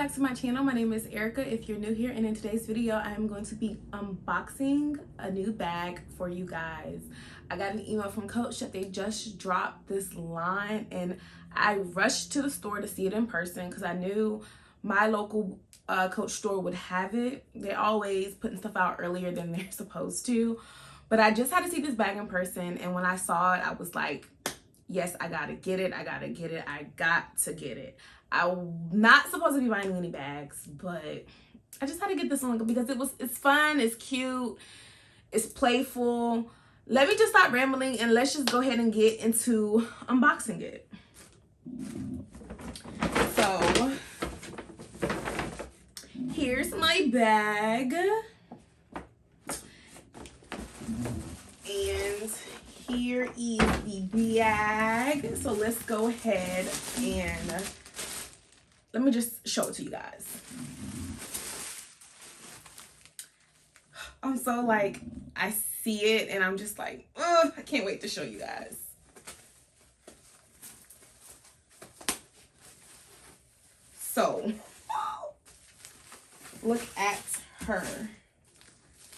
back to my channel. My name is Erica if you're new here, and in today's video I am going to be unboxing a new bag for you guys. I got an email from Coach that they just dropped this line, and I rushed to the store to see it in person because I knew my local Coach store would have it. They're always putting stuff out earlier than they're supposed to, but I just had to see this bag in person, and when I saw it I was like, yes, I gotta get it. I gotta get it. I got to get it. I'm not supposed to be buying any bags, but I just had to get this one because it's fun, it's cute, it's playful. Let me just stop rambling and let's just go ahead and get into unboxing it. So here's my bag. And here is the bag. So let's go ahead and let me just show it to you guys. I'm so like, I see it and I'm just like, oh, I can't wait to show you guys. So, look at her.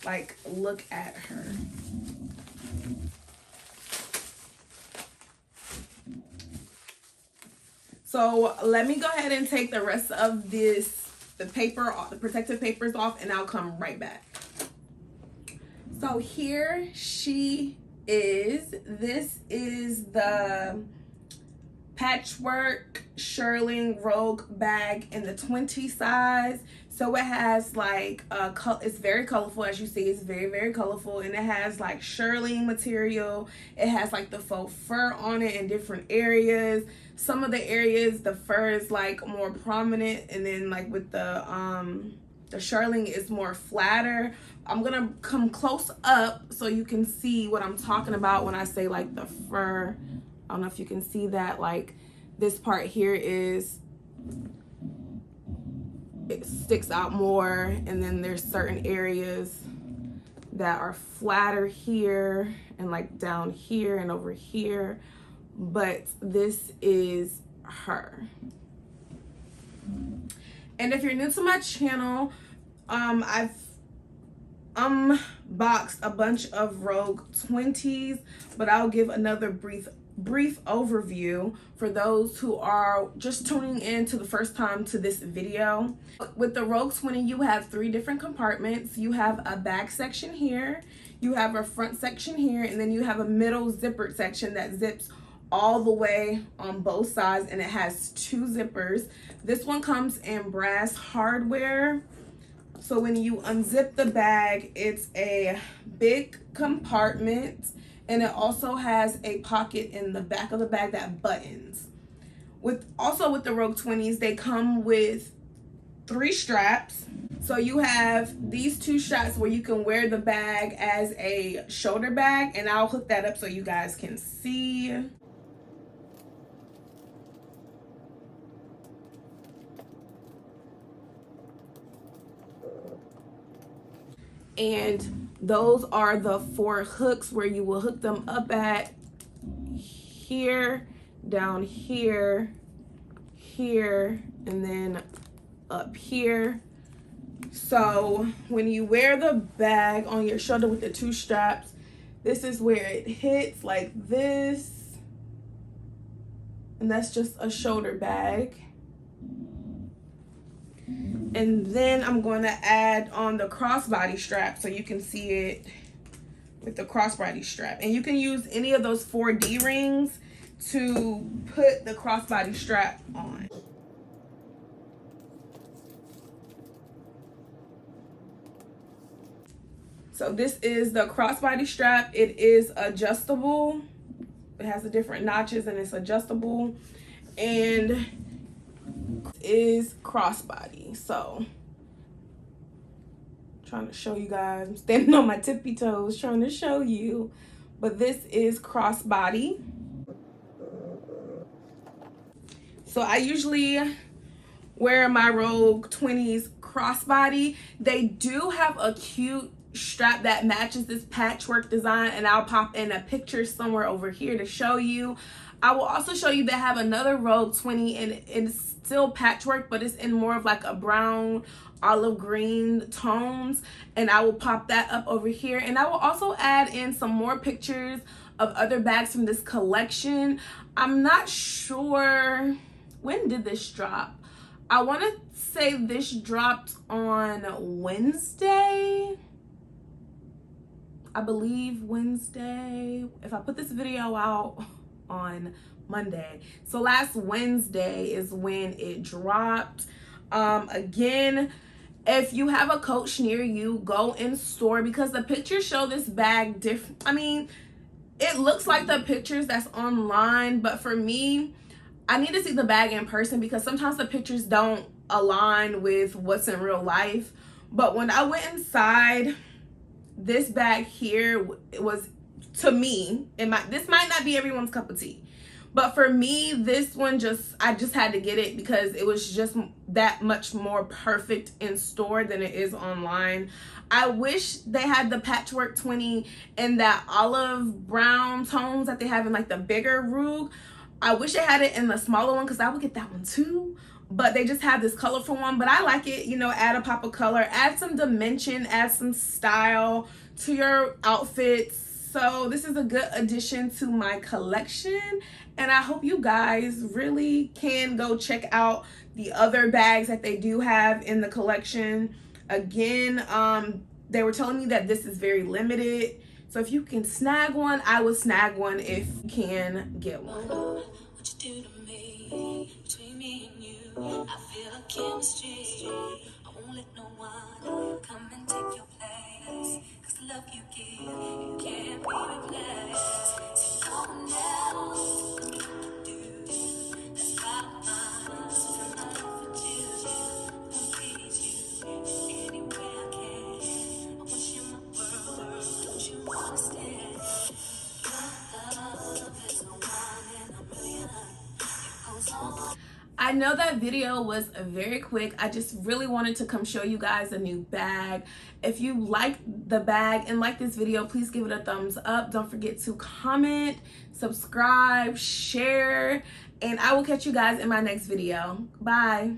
Like, look at her. So let me go ahead and take the rest of the paper, the protective papers off, and I'll come right back. So here she is. This is the Patchwork Shearling Rouge bag in the 20 size. So it has like it's very colorful, as you see. It's very colorful, and it has like shearling material. It has like the faux fur on it in different areas. Some of the areas the fur is like more prominent, and then like with the shearling is more flatter. I'm gonna come close up so you can see what I'm talking about when I say like the fur. I don't know if you can see that, like this part here it sticks out more, and then there's certain areas that are flatter here and like down here and over here, but this is her. And if you're new to my channel, I've unboxed a bunch of Rouge 20s, but I'll give another brief overview for those who are just tuning in to the first time to this video. With the Rouge 20, you have 3 different compartments. You have a back section here, you have a front section here, and then you have a middle zippered section that zips all the way on both sides, and it has 2 zippers. This one comes in brass hardware. So when you unzip the bag, it's a big compartment, and it also has a pocket in the back of the bag that buttons. Also with the Rouge 20s, they come with 3 straps. So you have these 2 straps where you can wear the bag as a shoulder bag, and I'll hook that up so you guys can see. And those are the 4 hooks where you will hook them up at here, down here, here, and then up here. So when you wear the bag on your shoulder with the 2 straps, this is where it hits like this, and that's just a shoulder bag. And then I'm going to add on the crossbody strap so you can see it with the crossbody strap. And you can use any of those 4 D-rings to put the crossbody strap on. So this is the crossbody strap. It is adjustable. It has the different notches and it's adjustable. And is crossbody. So trying to show you guys, I'm standing on my tippy toes trying to show you, but this is crossbody. So I usually wear my Rouge 20s crossbody. They do have a cute strap that matches this patchwork design, and I'll pop in a picture somewhere over here to show you. I will also show you that I have another Rogue 20, and it's still patchwork, but it's in more of like a brown olive green tones, and I will pop that up over here. And I will also add in some more pictures of other bags from this collection. I'm not sure, when did this drop? I want to say this dropped on Wednesday, I believe Wednesday, if I put this video out on Monday. So last Wednesday is when it dropped. Again, if you have a Coach near you, go in store, because the pictures show this bag different. I mean, it looks like the pictures that's online, but for me, I need to see the bag in person, because sometimes the pictures don't align with what's in real life. But when I went inside, this bag here, it was, to me, this might not be everyone's cup of tea, but for me, this one I just had to get it because it was just that much more perfect in store than it is online. I wish they had the Patchwork 20 in that olive brown tones that they have in like the bigger Rouge. I wish they had it in the smaller one, because I would get that one too. But they just have this colorful one. But I like it, you know, add a pop of color, add some dimension, add some style to your outfits. So this is a good addition to my collection. And I hope you guys really can go check out the other bags that they do have in the collection. Again, they were telling me that this is very limited. So if you can snag one, I would snag one if you can get one. What you do to me, between me and you, I feel a chemistry. I won't let no one come and take your place, 'cause the love you give, it can't be replaced. So no one else can do that's bottom line. So my love for you, won't please you any way I can. I want you in my world, don't you understand? Love is a one in a million. It goes on. I know that video was very quick. I just really wanted to come show you guys a new bag. If you like the bag and like this video, please give it a thumbs up. Don't forget to comment, subscribe, share, and I will catch you guys in my next video. Bye.